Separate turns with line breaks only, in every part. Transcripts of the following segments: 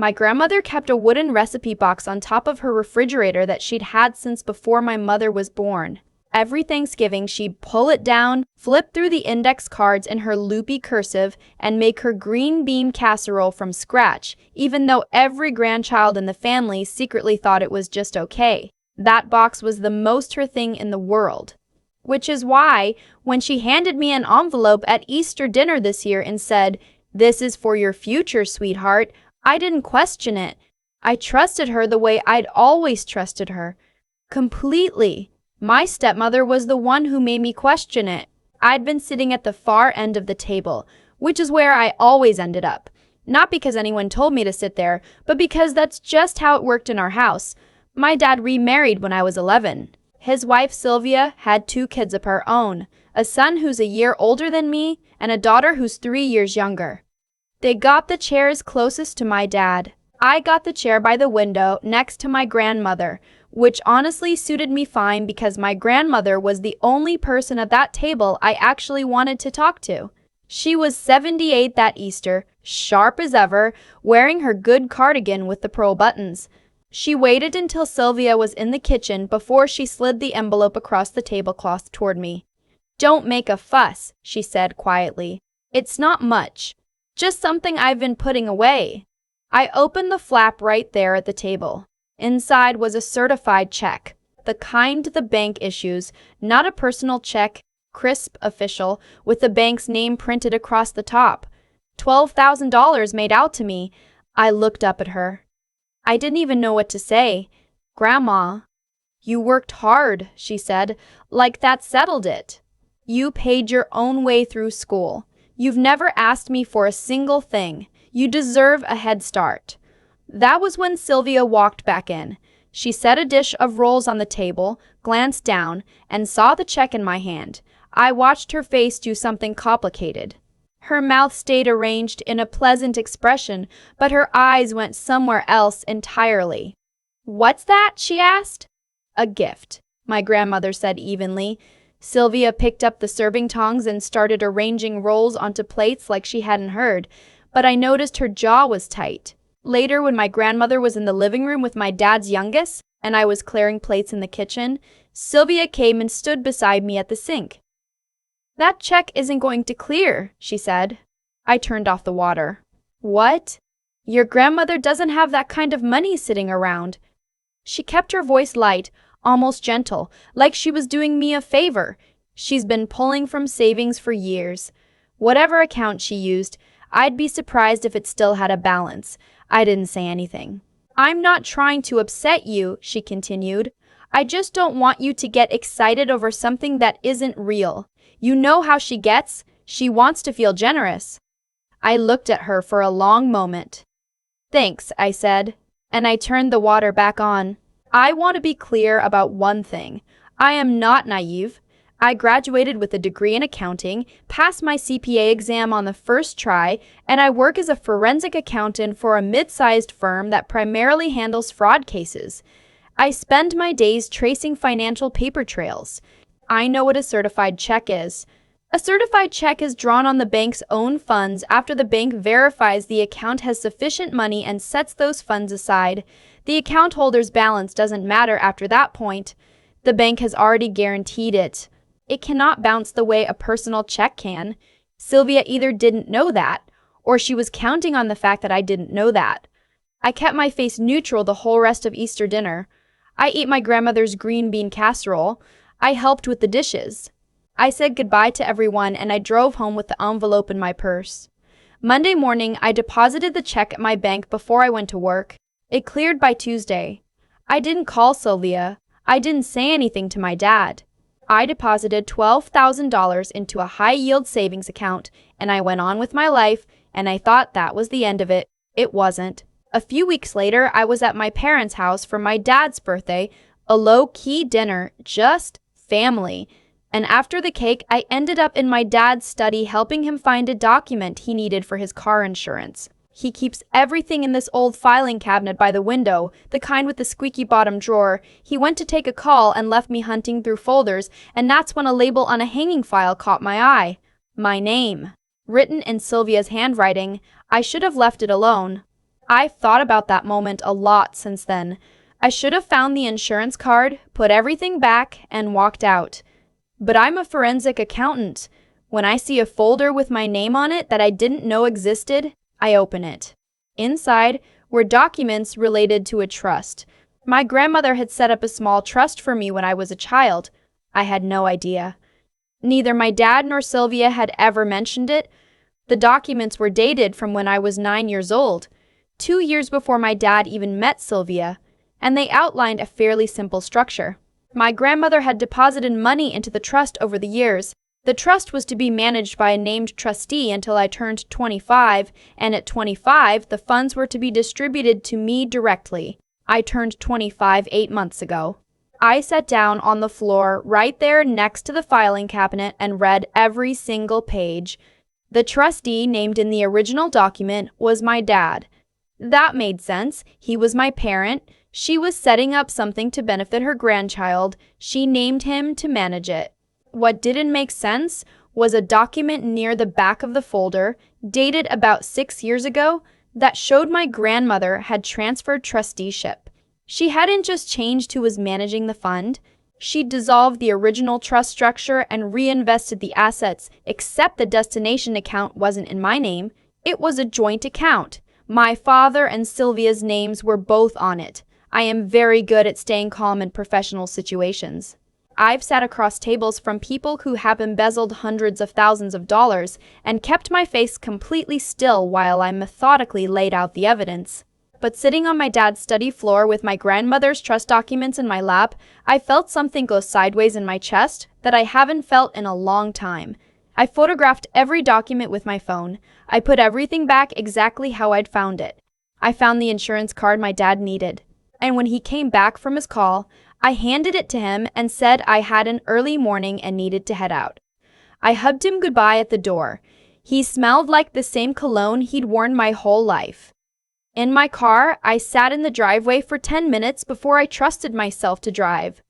My grandmother kept a wooden recipe box on top of her refrigerator that she'd had since before my mother was born. Every Thanksgiving, she'd pull it down, flip through the index cards in her loopy cursive, and make her green bean casserole from scratch, even though every grandchild in the family secretly thought it was just okay. That box was the most her thing in the world. Which is why, when she handed me an envelope at Easter dinner this year and said, "This is for your future, sweetheart," I didn't question it. I trusted her the way I'd always trusted her. Completely. My stepmother was the one who made me question it. I'd been sitting at the far end of the table, which is where I always ended up. Not because anyone told me to sit there, but because that's just how it worked in our house. My dad remarried when I was 11. His wife, Sylvia, had 2 kids of her own, a son who's a year older than me and a daughter who's 3 years younger. They got the chairs closest to my dad. I got the chair by the window next to my grandmother, which honestly suited me fine because my grandmother was the only person at that table I actually wanted to talk to. She was 78 that Easter, sharp as ever, wearing her good cardigan with the pearl buttons. She waited until Sylvia was in the kitchen before she slid the envelope across the tablecloth toward me. "Don't make a fuss," she said quietly. "It's not much. Just something I've been putting away." I opened the flap right there at the table. Inside was a certified check, the kind the bank issues, not a personal check, crisp, official, with the bank's name printed across the top. $12,000 made out to me. I looked up at her. I didn't even know what to say. "Grandma." "You worked hard," she said, like that settled it. "You paid your own way through school. You've never asked me for a single thing. You deserve a head start." That was when Sylvia walked back in. She set a dish of rolls on the table, glanced down, and saw the check in my hand. I watched her face do something complicated. Her mouth stayed arranged in a pleasant expression, but her eyes went somewhere else entirely. "What's that?" she asked. "A gift," my grandmother said evenly. Sylvia picked up the serving tongs and started arranging rolls onto plates like she hadn't heard, but I noticed her jaw was tight. Later, when my grandmother was in the living room with my dad's youngest, and I was clearing plates in the kitchen, Sylvia came and stood beside me at the sink. "That check isn't going to clear," she said. I turned off the water. "What? Your grandmother doesn't have that kind of money sitting around." She kept her voice light, almost gentle, like she was doing me a favor. "She's been pulling from savings for years. Whatever account she used, I'd be surprised if it still had a balance." I didn't say anything. "I'm not trying to upset you," she continued. "I just don't want you to get excited over something that isn't real. You know how she gets. She wants to feel generous." I looked at her for a long moment. "Thanks," I said, and I turned the water back on. I want to be clear about one thing. I am not naive. I graduated with a degree in accounting, passed my CPA exam on the first try, and I work as a forensic accountant for a mid-sized firm that primarily handles fraud cases. I spend my days tracing financial paper trails. I know what a certified check is. A certified check is drawn on the bank's own funds after the bank verifies the account has sufficient money and sets those funds aside. The account holder's balance doesn't matter after that point. The bank has already guaranteed it. It cannot bounce the way a personal check can. Sylvia either didn't know that, or she was counting on the fact that I didn't know that. I kept my face neutral the whole rest of Easter dinner. I ate my grandmother's green bean casserole. I helped with the dishes. I said goodbye to everyone and I drove home with the envelope in my purse. Monday morning, I deposited the check at my bank before I went to work. It cleared by Tuesday. I didn't call Sylvia. I didn't say anything to my dad. I deposited $12,000 into a high-yield savings account, and I went on with my life, and I thought that was the end of it. It wasn't. A few weeks later, I was at my parents' house for my dad's birthday, a low-key dinner, just family. And after the cake, I ended up in my dad's study helping him find a document he needed for his car insurance. He keeps everything in this old filing cabinet by the window, the kind with the squeaky bottom drawer. He went to take a call and left me hunting through folders, and that's when a label on a hanging file caught my eye. My name. Written in Sylvia's handwriting. I should have left it alone. I've thought about that moment a lot since then. I should have found the insurance card, put everything back, and walked out. But I'm a forensic accountant. When I see a folder with my name on it that I didn't know existed, I open it. Inside were documents related to a trust. My grandmother had set up a small trust for me when I was a child. I had no idea. Neither my dad nor Sylvia had ever mentioned it. The documents were dated from when I was 9 years old, 2 years before my dad even met Sylvia, and they outlined a fairly simple structure. My grandmother had deposited money into the trust over the years. The trust was to be managed by a named trustee until I turned 25, and at 25, the funds were to be distributed to me directly. I turned 25 8 months ago. I sat down on the floor right there next to the filing cabinet and read every single page. The trustee named in the original document was my dad. That made sense. He was my parent. She was setting up something to benefit her grandchild. She named him to manage it. What didn't make sense was a document near the back of the folder, dated about 6 years ago, that showed my grandmother had transferred trusteeship. She hadn't just changed who was managing the fund. She dissolved the original trust structure and reinvested the assets, except the destination account wasn't in my name. It was a joint account. My father and Sylvia's names were both on it. I am very good at staying calm in professional situations. I've sat across tables from people who have embezzled hundreds of thousands of dollars and kept my face completely still while I methodically laid out the evidence. But sitting on my dad's study floor with my grandmother's trust documents in my lap, I felt something go sideways in my chest that I haven't felt in a long time. I photographed every document with my phone. I put everything back exactly how I'd found it. I found the insurance card my dad needed. And when he came back from his call, I handed it to him and said I had an early morning and needed to head out. I hugged him goodbye at the door. He smelled like the same cologne he'd worn my whole life. In my car, I sat in the driveway for 10 minutes before I trusted myself to drive.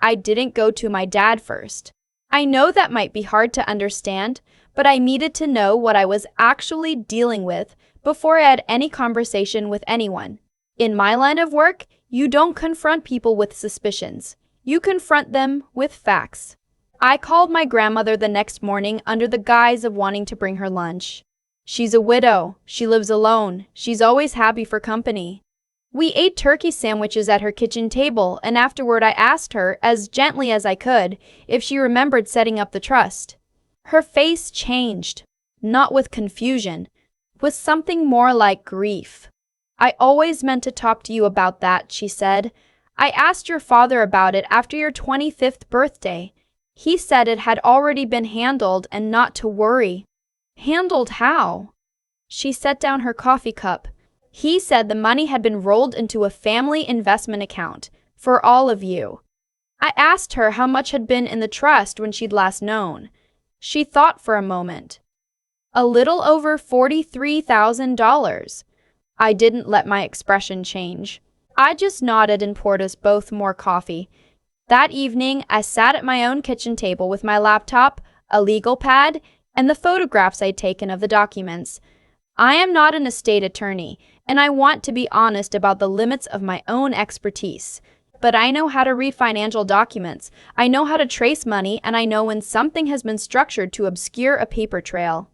I didn't go to my dad first. I know that might be hard to understand, but I needed to know what I was actually dealing with before I had any conversation with anyone. In my line of work, you don't confront people with suspicions. You confront them with facts. I called my grandmother the next morning under the guise of wanting to bring her lunch. She's a widow. She lives alone. She's always happy for company. We ate turkey sandwiches at her kitchen table, and afterward I asked her, as gently as I could, if she remembered setting up the trust. Her face changed, not with confusion, with something more like grief. I always meant to talk to you about that, she said. I asked your father about it after your 25th birthday. He said it had already been handled and not to worry. Handled how? She set down her coffee cup. He said the money had been rolled into a family investment account for all of you. I asked her how much had been in the trust when she'd last known. She thought for a moment. A little over $43,000. I didn't let my expression change. I just nodded and poured us both more coffee. That evening, I sat at my own kitchen table with my laptop, a legal pad, and the photographs I'd taken of the documents. I am not an estate attorney, and I want to be honest about the limits of my own expertise. But I know how to read financial documents, I know how to trace money, and I know when something has been structured to obscure a paper trail.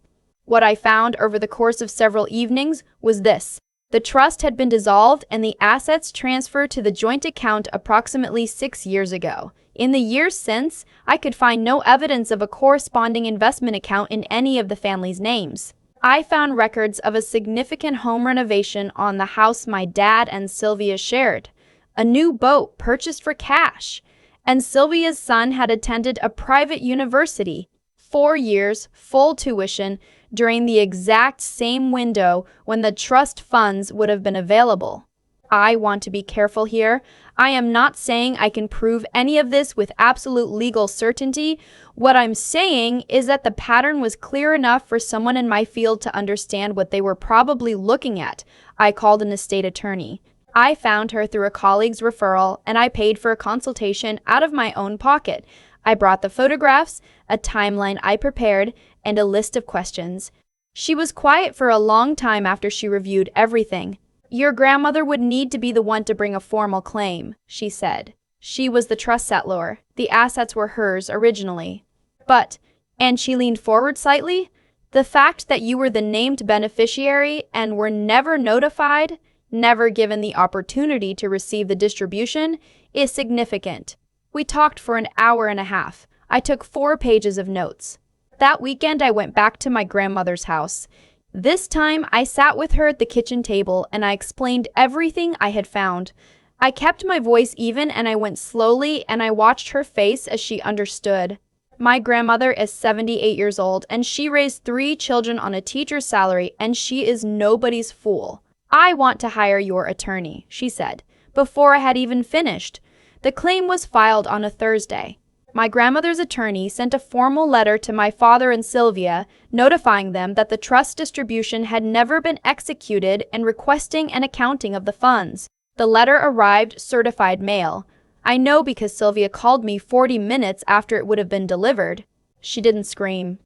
What I found over the course of several evenings was this. The trust had been dissolved and the assets transferred to the joint account approximately 6 years ago. In the years since, I could find no evidence of a corresponding investment account in any of the family's names. I found records of a significant home renovation on the house my dad and Sylvia shared, a new boat purchased for cash, and Sylvia's son had attended a private university, 4 years, full tuition, during the exact same window when the trust funds would have been available. I want to be careful here. I am not saying I can prove any of this with absolute legal certainty. What I'm saying is that the pattern was clear enough for someone in my field to understand what they were probably looking at. I called an estate attorney. I found her through a colleague's referral, and I paid for a consultation out of my own pocket. I brought the photographs, a timeline I prepared, and a list of questions. She was quiet for a long time after she reviewed everything. Your grandmother would need to be the one to bring a formal claim, she said. She was the trust settlor. The assets were hers originally. But, and she leaned forward slightly, the fact that you were the named beneficiary and were never notified, never given the opportunity to receive the distribution, is significant. We talked for an hour and a half. I took 4 pages of notes. That weekend, I went back to my grandmother's house. This time, I sat with her at the kitchen table and I explained everything I had found. I kept my voice even and I went slowly and I watched her face as she understood. My grandmother is 78 years old and she raised 3 children on a teacher's salary and she is nobody's fool. I want to hire your attorney, she said, before I had even finished. The claim was filed on a Thursday. My grandmother's attorney sent a formal letter to my father and Sylvia, notifying them that the trust distribution had never been executed and requesting an accounting of the funds. The letter arrived certified mail. I know because Sylvia called me 40 minutes after it would have been delivered. She didn't scream.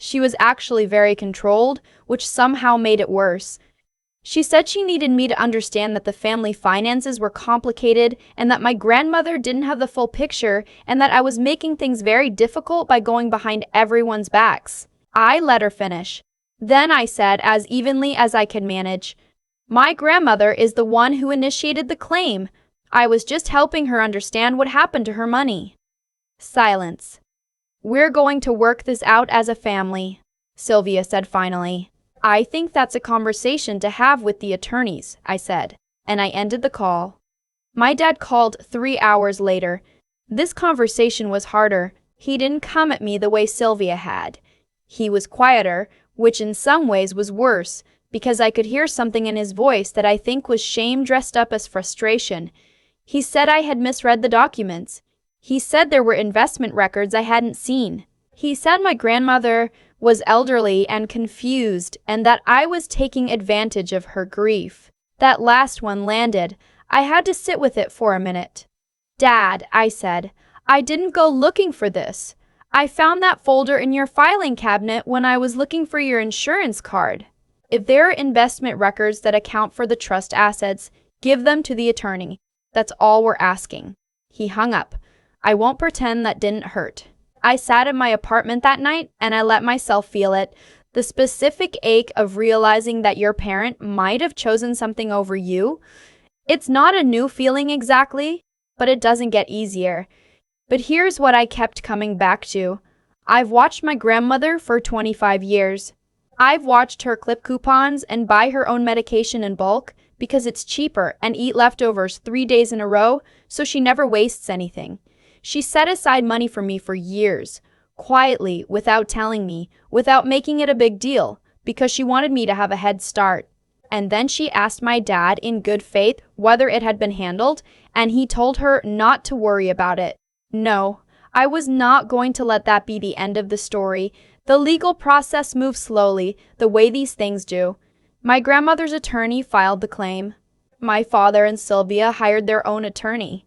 She was actually very controlled, which somehow made it worse. She said she needed me to understand that the family finances were complicated and that my grandmother didn't have the full picture and that I was making things very difficult by going behind everyone's backs. I let her finish. Then I said, as evenly as I could manage, "My grandmother is the one who initiated the claim. I was just helping her understand what happened to her money." Silence. "We're going to work this out as a family," Sylvia said finally. "I think that's a conversation to have with the attorneys," I said, and I ended the call. My dad called 3 hours later. This conversation was harder. He didn't come at me the way Sylvia had. He was quieter, which in some ways was worse, because I could hear something in his voice that I think was shame dressed up as frustration. He said I had misread the documents. He said there were investment records I hadn't seen. He said my grandmother was elderly and confused and that I was taking advantage of her grief. That last one landed. I had to sit with it for a minute. "Dad," I said, "I didn't go looking for this. I found that folder in your filing cabinet when I was looking for your insurance card. If there are investment records that account for the trust assets, give them to the attorney. That's all we're asking." He hung up. I won't pretend that didn't hurt. I sat in my apartment that night and I let myself feel it. The specific ache of realizing that your parent might have chosen something over you. It's not a new feeling exactly, but it doesn't get easier. But here's what I kept coming back to. I've watched my grandmother for 25 years. I've watched her clip coupons and buy her own medication in bulk because it's cheaper and eat leftovers 3 days in a row so she never wastes anything. She set aside money for me for years, quietly, without telling me, without making it a big deal, because she wanted me to have a head start. And then she asked my dad in good faith whether it had been handled, and he told her not to worry about it. No, I was not going to let that be the end of the story. The legal process moved slowly, the way these things do. My grandmother's attorney filed the claim. My father and Sylvia hired their own attorney.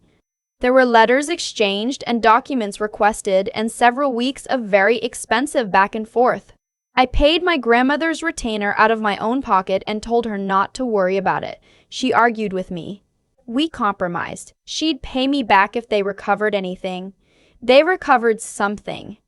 There were letters exchanged and documents requested and several weeks of very expensive back and forth. I paid my grandmother's retainer out of my own pocket and told her not to worry about it. She argued with me. We compromised. She'd pay me back if they recovered anything. They recovered something.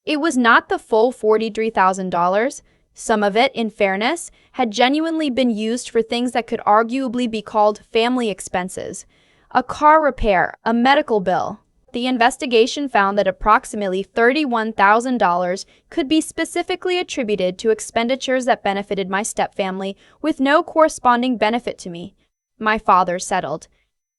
It was not the full $43,000. Some of it, in fairness, had genuinely been used for things that could arguably be called family expenses. A car repair, a medical bill. The investigation found that approximately $31,000 could be specifically attributed to expenditures that benefited my stepfamily with no corresponding benefit to me. My father settled.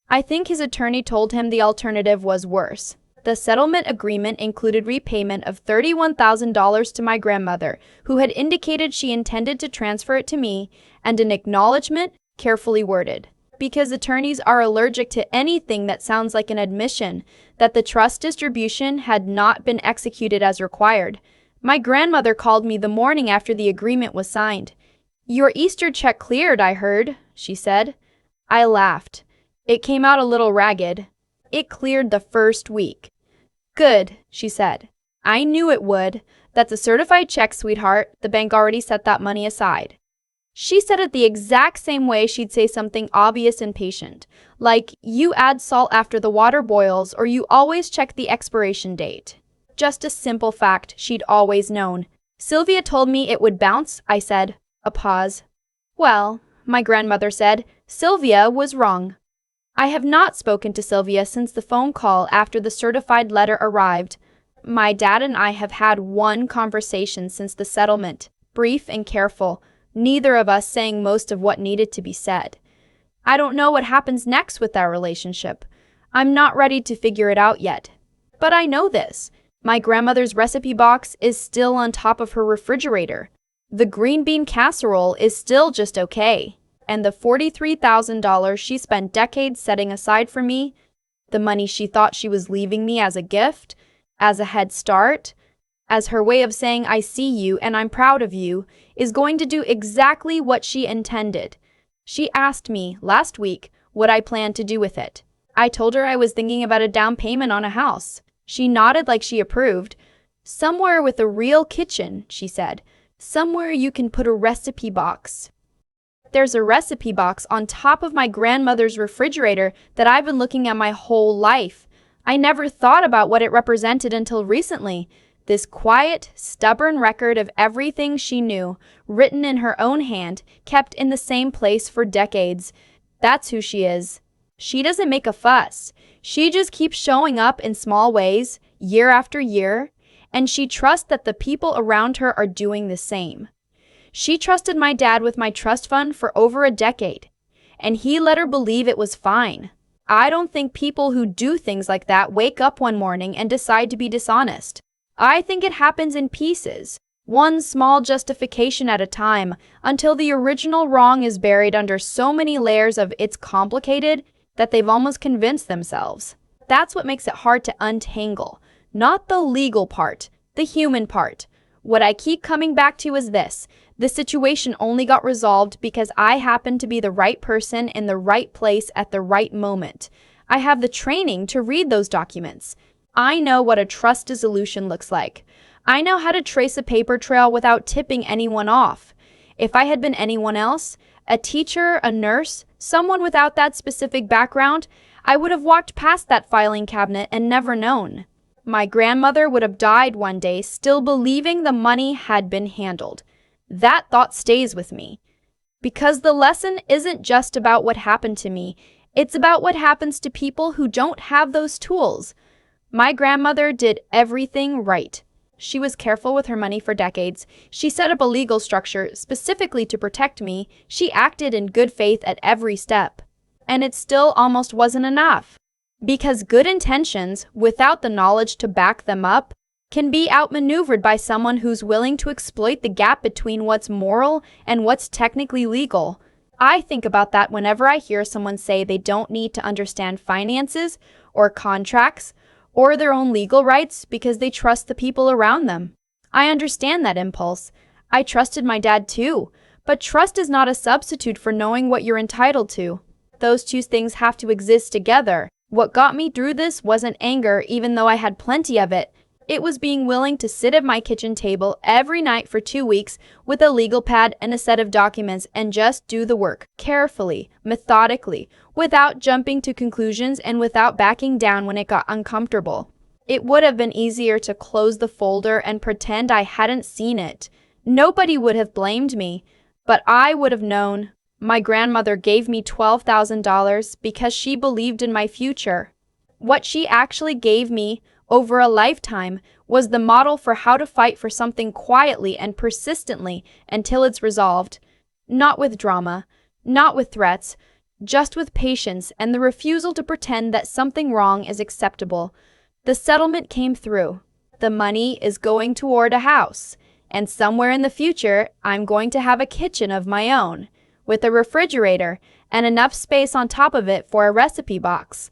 I think his attorney told him the alternative was worse. The settlement agreement included repayment of $31,000 to my grandmother, who had indicated she intended to transfer it to me, and an acknowledgement, carefully worded. Because attorneys are allergic to anything that sounds like an admission that the trust distribution had not been executed as required. My grandmother called me the morning after the agreement was signed. "Your Easter check cleared, I heard," she said. I laughed. It came out a little ragged. "It cleared the first week." "Good," she said. "I knew it would. That's a certified check, sweetheart. The bank already set that money aside." She said it the exact same way she'd say something obvious and patient, like, you add salt after the water boils or you always check the expiration date. Just a simple fact she'd always known. Sylvia told me it would bounce, I said. A pause. Well, my grandmother said, Sylvia was wrong. I have not spoken to Sylvia since the phone call after the certified letter arrived. My dad and I have had one conversation since the settlement, brief and careful, neither of us saying most of what needed to be said. I don't know what happens next with our relationship. I'm not ready to figure it out yet. But I know this. My grandmother's recipe box is still on top of her refrigerator. The green bean casserole is still just okay. And the $43,000 she spent decades setting aside for me, the money she thought she was leaving me as a gift, as a head start, as her way of saying I see you and I'm proud of you, is going to do exactly what she intended. She asked me last week what I planned to do with it. I told her I was thinking about a down payment on a house. She nodded like she approved. Somewhere with a real kitchen, she said. Somewhere you can put a recipe box. There's a recipe box on top of my grandmother's refrigerator that I've been looking at my whole life. I never thought about what it represented until recently. This quiet, stubborn record of everything she knew, written in her own hand, kept in the same place for decades. That's who she is. She doesn't make a fuss. She just keeps showing up in small ways, year after year, and she trusts that the people around her are doing the same. She trusted my dad with my trust fund for over a decade, and he let her believe it was fine. I don't think people who do things like that wake up one morning and decide to be dishonest. I think it happens in pieces, one small justification at a time, until the original wrong is buried under so many layers of it's complicated that they've almost convinced themselves. That's what makes it hard to untangle, not the legal part, the human part. What I keep coming back to is this. The situation only got resolved because I happened to be the right person in the right place at the right moment. I have the training to read those documents. I know what a trust dissolution looks like. I know how to trace a paper trail without tipping anyone off. If I had been anyone else, a teacher, a nurse, someone without that specific background, I would have walked past that filing cabinet and never known. My grandmother would have died one day still believing the money had been handled. That thought stays with me. Because the lesson isn't just about what happened to me, it's about what happens to people who don't have those tools. My grandmother did everything right. She was careful with her money for decades. She set up a legal structure specifically to protect me. She acted in good faith at every step. And it still almost wasn't enough. Because good intentions, without the knowledge to back them up, can be outmaneuvered by someone who's willing to exploit the gap between what's moral and what's technically legal. I think about that whenever I hear someone say they don't need to understand finances or contracts or their own legal rights because they trust the people around them. I understand that impulse. I trusted my dad too, but trust is not a substitute for knowing what you're entitled to. Those two things have to exist together. What got me through this wasn't anger, even though I had plenty of it. It was being willing to sit at my kitchen table every night for 2 weeks with a legal pad and a set of documents and just do the work, carefully, methodically, without jumping to conclusions and without backing down when it got uncomfortable. It would have been easier to close the folder and pretend I hadn't seen it. Nobody would have blamed me, but I would have known. My grandmother gave me $12,000 because she believed in my future. What she actually gave me over a lifetime was the model for how to fight for something quietly and persistently until it's resolved. Not with drama, not with threats, just with patience and the refusal to pretend that something wrong is acceptable. The settlement came through. The money is going toward a house, and somewhere in the future, I'm going to have a kitchen of my own, with a refrigerator and enough space on top of it for a recipe box.